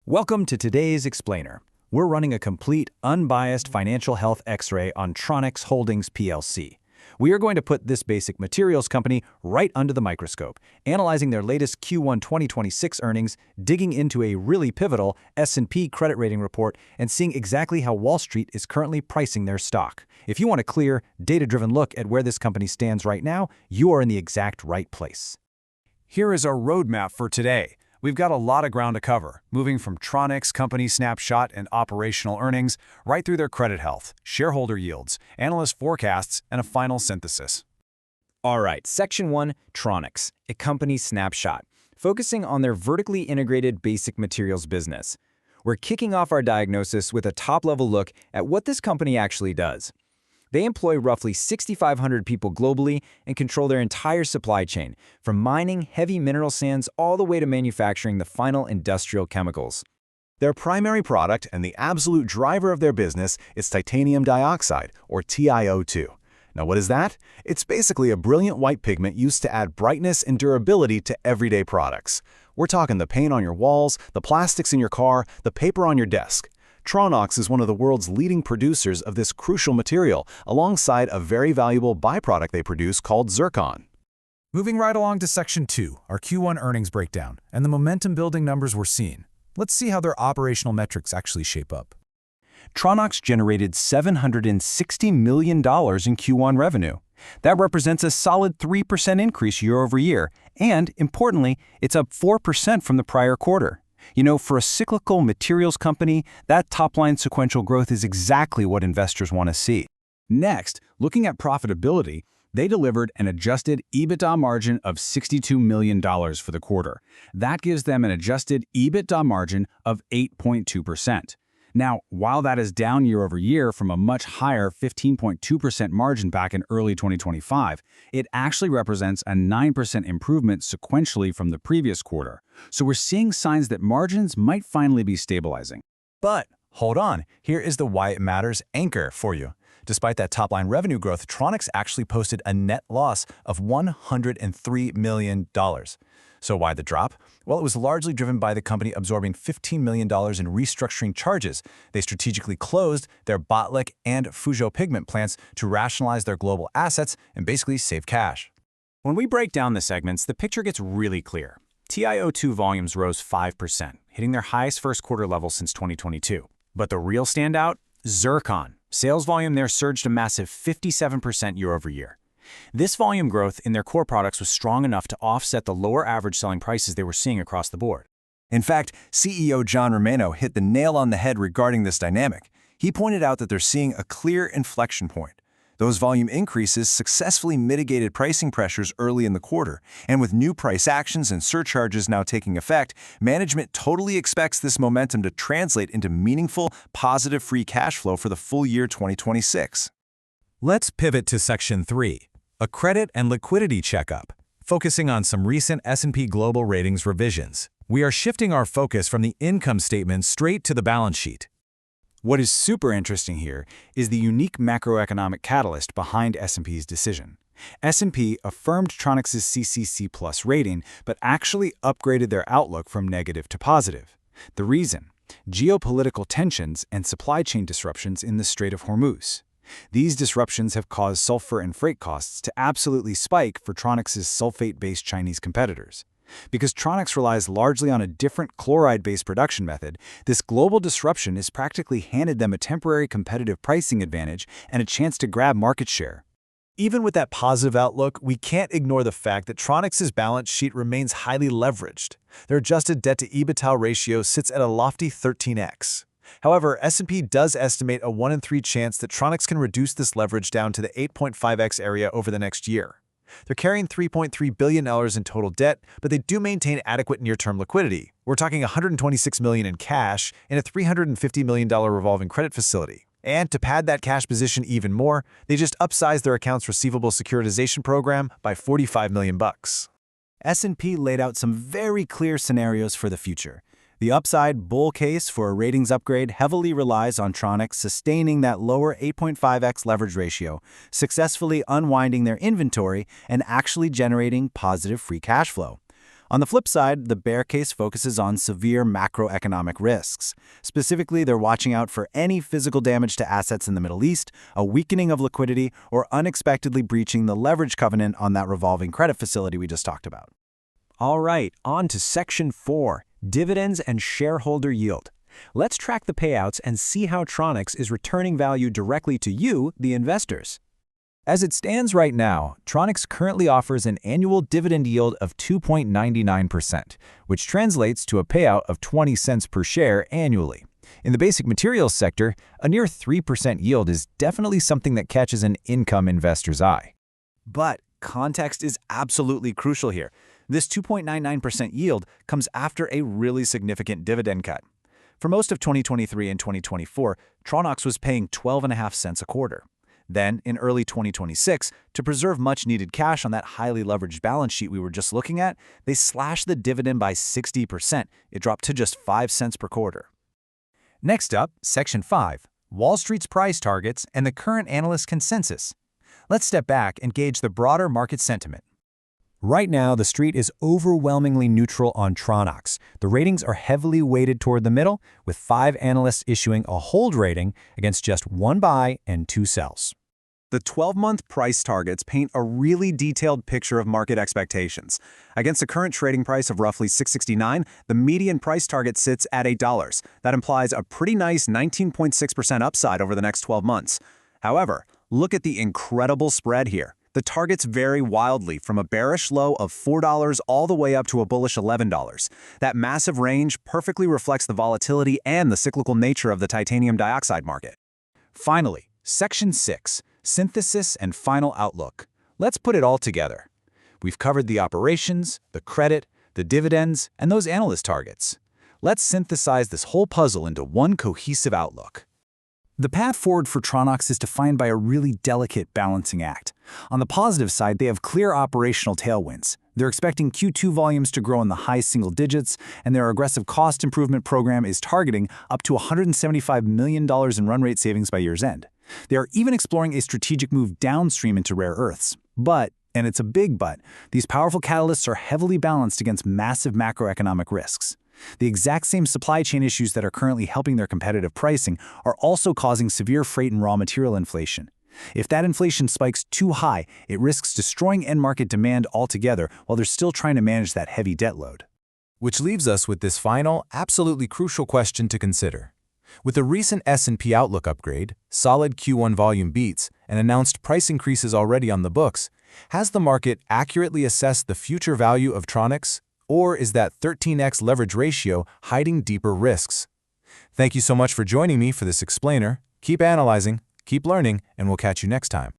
Welcome to today's Explainer. We're running a complete, unbiased financial health X-ray on Tronox Holdings plc. We are going to put this basic materials company right under the microscope, analyzing their latest Q1 2026 earnings, digging into a really pivotal S&P credit rating report, and seeing exactly how Wall Street is currently pricing their stock. If you want a clear, data-driven look at where this company stands right now, you are in the exact right place. Here is our roadmap for today. We've got a lot of ground to cover, moving from Tronox company snapshot and operational earnings right through their credit health, shareholder yields, analyst forecasts, and a final synthesis. All right, Section 1, Tronox, a company snapshot, focusing on their vertically integrated basic materials business. We're kicking off our diagnosis with a top-level look at what this company actually does. They employ roughly 6,500 people globally and control their entire supply chain, from mining heavy mineral sands all the way to manufacturing the final industrial chemicals. Their primary product and the absolute driver of their business is titanium dioxide, or TiO2. Now what is that? It's basically a brilliant white pigment used to add brightness and durability to everyday products. We're talking the paint on your walls, the plastics in your car, the paper on your desk. Tronox is one of the world's leading producers of this crucial material, alongside a very valuable byproduct they produce called zircon. Moving right along to Section 2, our Q1 earnings breakdown, and the momentum-building numbers we're seeing. Let's see how their operational metrics actually shape up. Tronox generated $760 million in Q1 revenue. That represents a solid 3% increase year over year, and, importantly, it's up 4% from the prior quarter. You know, for a cyclical materials company, that top-line sequential growth is exactly what investors want to see. Next, looking at profitability, they delivered an adjusted EBITDA margin of $62 million for the quarter. That gives them an adjusted EBITDA margin of 8.2%. Now, while that is down year over year from a much higher 15.2% margin back in early 2025, it actually represents a 9% improvement sequentially from the previous quarter. So we're seeing signs that margins might finally be stabilizing. But hold on, here is the why it matters anchor for you. Despite that top-line revenue growth, Tronox actually posted a net loss of $103 million. So why the drop? Well, it was largely driven by the company absorbing $15 million in restructuring charges. They strategically closed their Botlek and Fuzhou pigment plants to rationalize their global assets and basically save cash. When we break down the segments, the picture gets really clear. TiO2 volumes rose 5%, hitting their highest first-quarter level since 2022. But the real standout? Zircon. Sales volume there surged a massive 57% year over year. This volume growth in their core products was strong enough to offset the lower average selling prices they were seeing across the board. In fact, CEO John Romano hit the nail on the head regarding this dynamic. He pointed out that they're seeing a clear inflection point. Those volume increases successfully mitigated pricing pressures early in the quarter, and with new price actions and surcharges now taking effect, management totally expects this momentum to translate into meaningful, positive free cash flow for the full year 2026. Let's pivot to Section 3, a credit and liquidity checkup, focusing on some recent S&P Global ratings revisions. We are shifting our focus from the income statement straight to the balance sheet. What is super interesting here is the unique macroeconomic catalyst behind S&P's decision. S&P affirmed Tronox's CCC+ rating, but actually upgraded their outlook from negative to positive. The reason? Geopolitical tensions and supply chain disruptions in the Strait of Hormuz. These disruptions have caused sulfur and freight costs to absolutely spike for Tronox's sulfate-based Chinese competitors. Because Tronox relies largely on a different chloride-based production method, this global disruption has practically handed them a temporary competitive pricing advantage and a chance to grab market share. Even with that positive outlook, we can't ignore the fact that Tronox's balance sheet remains highly leveraged. Their adjusted debt-to-EBITDA ratio sits at a lofty 13x. However, S&P does estimate a 1 in 3 chance that Tronox can reduce this leverage down to the 8.5x area over the next year. They're carrying $3.3 billion in total debt, but they do maintain adequate near-term liquidity. We're talking $126 million in cash and a $350 million revolving credit facility. And to pad that cash position even more, they just upsized their accounts receivable securitization program by $45 million. S&P laid out some very clear scenarios for the future. The upside bull case for a ratings upgrade heavily relies on Tronox sustaining that lower 8.5x leverage ratio, successfully unwinding their inventory, and actually generating positive free cash flow. On the flip side, the bear case focuses on severe macroeconomic risks. Specifically, they're watching out for any physical damage to assets in the Middle East, a weakening of liquidity, or unexpectedly breaching the leverage covenant on that revolving credit facility we just talked about. All right, on to Section 4, dividends and shareholder yield. Let's track the payouts and see how Tronox is returning value directly to you, the investors. As it stands right now, Tronox currently offers an annual dividend yield of 2.99%, which translates to a payout of 20 cents per share annually. In the basic materials sector, a near 3% yield is definitely something that catches an income investor's eye. But context is absolutely crucial here. This 2.99% yield comes after a really significant dividend cut. For most of 2023 and 2024, Tronox was paying 12.5 cents a quarter. Then, in early 2026, to preserve much-needed cash on that highly leveraged balance sheet we were just looking at, they slashed the dividend by 60%. It dropped to just 5 cents per quarter. Next up, Section 5, Wall Street's price targets and the current analyst consensus. Let's step back and gauge the broader market sentiment. Right now, the street is overwhelmingly neutral on Tronox. The ratings are heavily weighted toward the middle, with 5 analysts issuing a hold rating against just 1 buy and 2 sells. The 12-month price targets paint a really detailed picture of market expectations. Against a current trading price of roughly $6.69, the median price target sits at $8. That implies a pretty nice 19.6% upside over the next 12 months. However, look at the incredible spread here. The targets vary wildly from a bearish low of $4 all the way up to a bullish $11. That massive range perfectly reflects the volatility and the cyclical nature of the titanium dioxide market. Finally, Section 6, synthesis and final outlook. Let's put it all together. We've covered the operations, the credit, the dividends, and those analyst targets. Let's synthesize this whole puzzle into one cohesive outlook. The path forward for Tronox is defined by a really delicate balancing act. On the positive side, they have clear operational tailwinds. They're expecting Q2 volumes to grow in the high single digits, and their aggressive cost improvement program is targeting up to $175 million in run rate savings by year's end. They are even exploring a strategic move downstream into rare earths. But, and it's a big but, these powerful catalysts are heavily balanced against massive macroeconomic risks. The exact same supply chain issues that are currently helping their competitive pricing are also causing severe freight and raw material inflation. If that inflation spikes too high, it risks destroying end market demand altogether while they're still trying to manage that heavy debt load. Which leaves us with this final, absolutely crucial question to consider. With the recent S&P outlook upgrade, solid Q1 volume beats, and announced price increases already on the books, has the market accurately assessed the future value of Tronox? Or is that 13x leverage ratio hiding deeper risks? Thank you so much for joining me for this explainer. Keep analyzing, keep learning, and we'll catch you next time.